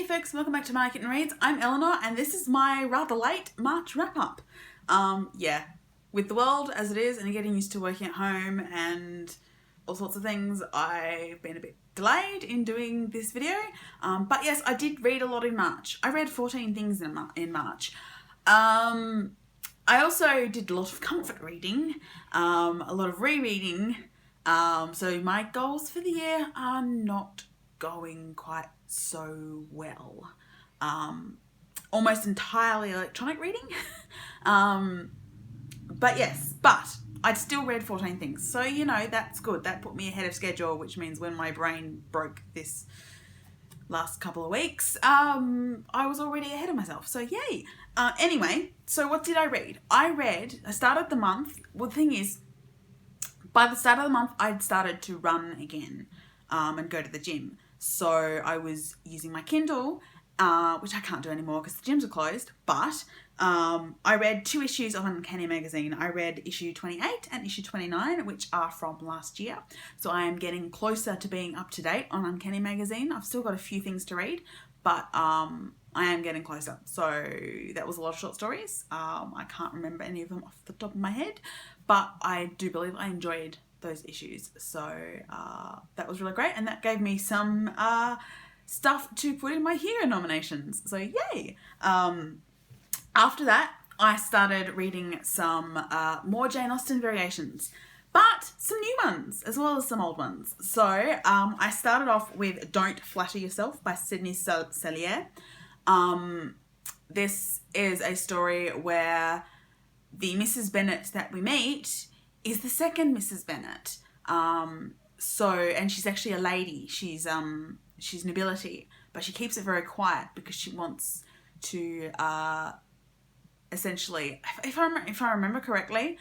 folks, welcome back to My Kitten Reads. I'm Eleanor and this is my rather late March wrap-up. With the world as it is and getting used to working at home and all sorts of things, I've been a bit delayed in doing this video. But yes, I did read a lot in March. I read 14 things in March. I also did a lot of comfort reading, a lot of rereading. So my goals for the year are not going quite so well. Almost entirely electronic reading. But I still read 14 things. So, you know, that's good. That put me ahead of schedule, which means when my brain broke this last couple of weeks, I was already ahead of myself. So yay. Anyway, so what did I read? I started the month. Well, the thing is, by the start of the month, I'd started to run again and go to the gym. So I was using my Kindle, which I can't do anymore because the gyms are closed, but I read 2 issues of Uncanny Magazine. I read issue 28 and issue 29, which are from last year. So I am getting closer to being up to date on Uncanny Magazine. I've still got a few things to read, but I am getting closer. So that was a lot of short stories. I can't remember any of them off the top of my head, but I do believe I enjoyed those issues. So that was really great, and that gave me some stuff to put in my hero nominations. So yay! After that, I started reading some more Jane Austen variations, but some new ones as well as some old ones. So I started off with Don't Flatter Yourself by Sydney Sellier. This is a story where the Mrs. Bennet that we meet is the second Mrs. Bennet. And she's actually a lady. She's nobility, but she keeps it very quiet because she wants to essentially, if I remember correctly,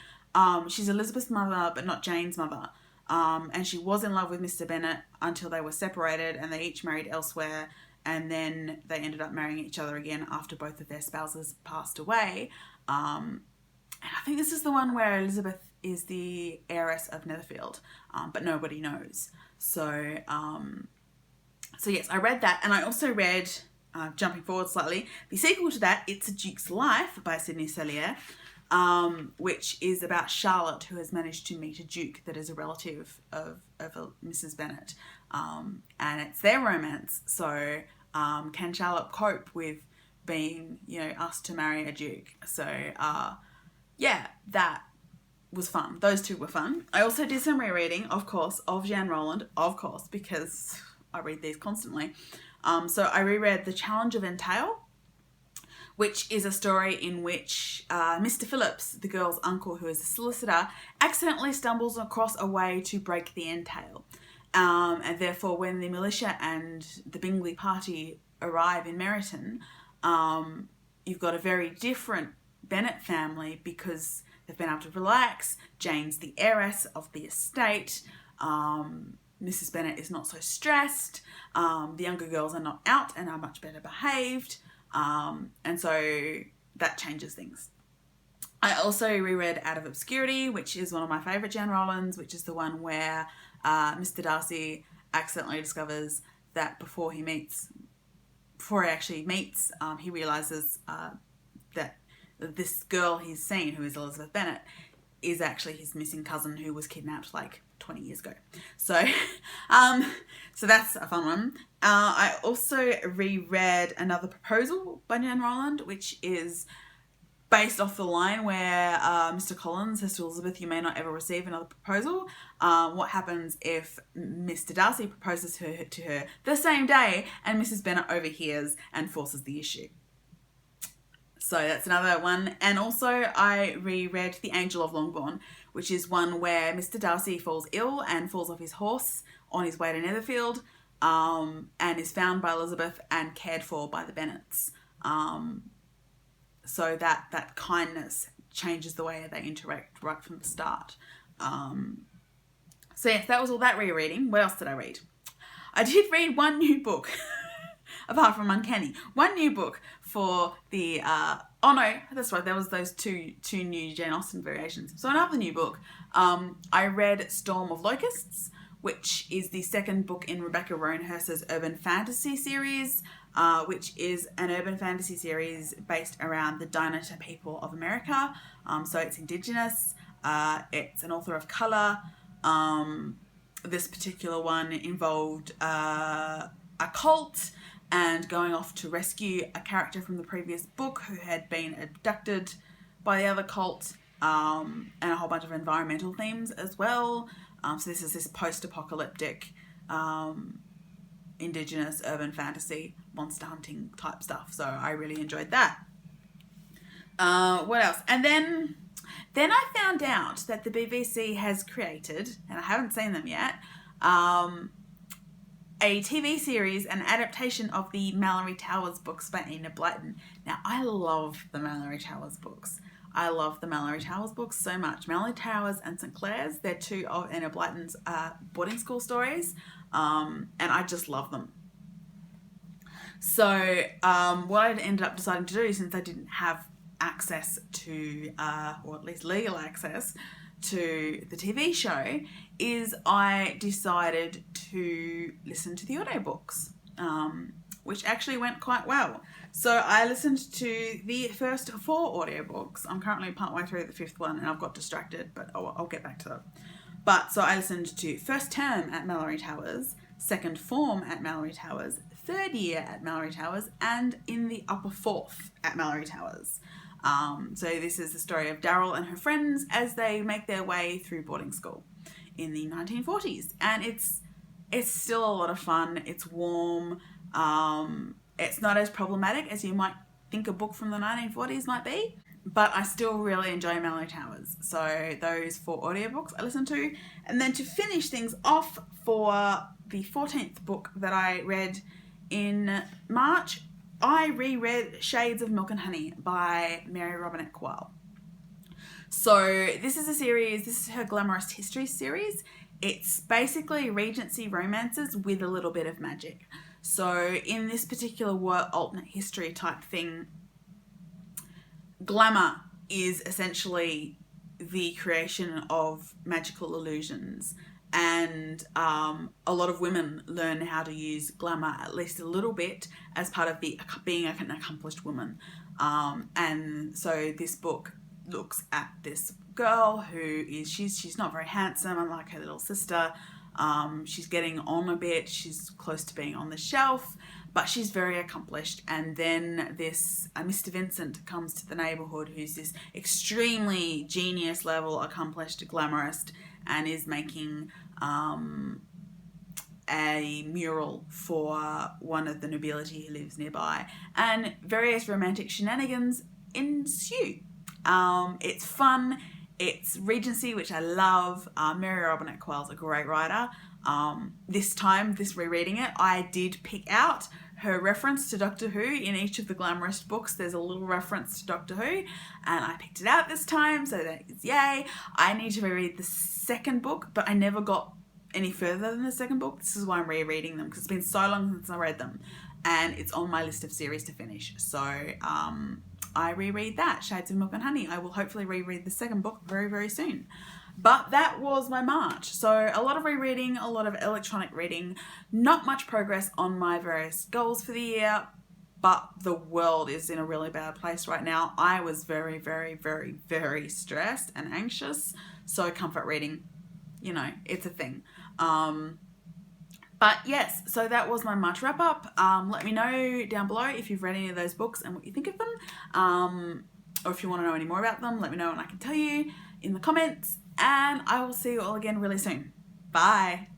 she's Elizabeth's mother but not Jane's mother. And she was in love with Mr. Bennet until they were separated and they each married elsewhere, and then they ended up marrying each other again after both of their spouses passed away. And I think this is the one where Elizabeth is the heiress of Netherfield, but nobody knows. So yes, I read that, and I also read, jumping forward slightly, the sequel to that, It's a Duke's Life by Sydney Sellier, which is about Charlotte, who has managed to meet a duke that is a relative of Mrs. Bennet, and it's their romance. So can Charlotte cope with being, asked to marry a duke? So yeah, that was fun. Those 2 were fun. I also did some rereading, of course, of Jeanne Roland, because I read these constantly. So I reread The Challenge of Entail, which is a story in which Mr. Phillips, the girl's uncle who is a solicitor, accidentally stumbles across a way to break the entail. And therefore, when the militia and the Bingley party arrive in Meryton, you've got a very different Bennet family because they've been able to relax. Jane's the heiress of the estate. Mrs. Bennet is not so stressed. The younger girls are not out and are much better behaved. And so that changes things. I also reread Out of Obscurity, which is one of my favourite Jeanne Rollins, which is the one where Mr. Darcy accidentally discovers that before he actually meets, he realises that this girl he's seen, who is Elizabeth Bennet, is actually his missing cousin who was kidnapped like 20 years ago. So so that's a fun one. I also reread Another Proposal by Jeanne Roland, which is based off the line where Mr. Collins says to Elizabeth, "You may not ever receive another proposal." What happens if Mr. Darcy proposes to her the same day and Mrs. Bennet overhears and forces the issue? So that's another one. And also I reread The Angel of Longbourn, which is one where Mr. Darcy falls ill and falls off his horse on his way to Netherfield, and is found by Elizabeth and cared for by the Bennets. So that kindness changes the way they interact right from the start. So yes, that was all that rereading. What else did I read? I did read one new book. Apart from Uncanny. One new book for the, oh no, that's right, there was those two new Jane Austen variations. So another new book. I read Storm of Locusts, which is the second book in Rebecca Roanhurst's urban fantasy series. which is an urban fantasy series based around the Dainata people of America. So it's Indigenous. It's an author of colour. This particular one involved a cult and going off to rescue a character from the previous book who had been abducted by the other cult, and a whole bunch of environmental themes as well. So this is this post-apocalyptic Indigenous urban fantasy monster hunting type stuff. So I really enjoyed that. What else? And then I found out that the BBC has created, and I haven't seen them yet, a TV series, an adaptation of the Mallory Towers books by Enid Blyton. Now, I love the Mallory Towers books. I love the Mallory Towers books so much. Mallory Towers and St. Clair's, they're two of Enid Blyton's boarding school stories, and I just love them. So what I ended up deciding to do, since I didn't have access to, or at least legal access to the TV show, is I decided to listen to the audiobooks, which actually went quite well. So I listened to the first 4 audiobooks. I'm currently partway through the 5th one and I've got distracted, but I'll get back to that. But so I listened to First Term at Mallory Towers, Second Form at Mallory Towers, Third Year at Mallory Towers, and In the Upper Fourth at Mallory Towers. So this is the story of Daryl and her friends as they make their way through boarding school in the 1940s. And it's still a lot of fun. It's warm. It's not as problematic as you might think a book from the 1940s might be, but I still really enjoy Mallory Towers. So those 4 audiobooks I listened to. And then to finish things off, for the 14th book that I read in March, I reread Shades of Milk and Honey by Mary Robinette Kowal. So this is a series, this is her Glamorous History series. It's basically Regency romances with a little bit of magic. So in this particular alternate history type thing, glamour is essentially the creation of magical illusions, and a lot of women learn how to use glamour at least a little bit as part of being an accomplished woman. And so this book looks at this girl who is, she's not very handsome, unlike her little sister. She's getting on a bit, she's close to being on the shelf, but she's very accomplished. And then this Mr. Vincent comes to the neighborhood, who's this extremely genius level accomplished glamorist, and is making a mural for one of the nobility who lives nearby, and various romantic shenanigans ensue. It's fun. It's Regency, which I love. Mary Robinette Kowal's a great writer. This rereading it, I did pick out her reference to Doctor Who. In each of the Glamorous books, there's a little reference to Doctor Who, and I picked it out this time, so that is yay. I need to reread the second book, but I never got any further than the second book. This is why I'm rereading them, because it's been so long since I read them, and it's on my list of series to finish. So I reread that, Shades of Milk and Honey. I will hopefully reread the second book very, very soon. But that was my March. So a lot of rereading, a lot of electronic reading, not much progress on my various goals for the year, but the world is in a really bad place right now. I was very, very, very, very stressed and anxious. So comfort reading, you know, it's a thing. But yes, so that was my March wrap up. Let me know down below if you've read any of those books and what you think of them. Or if you want to know any more about them, let me know and I can tell you in the comments. And I will see you all again really soon. Bye.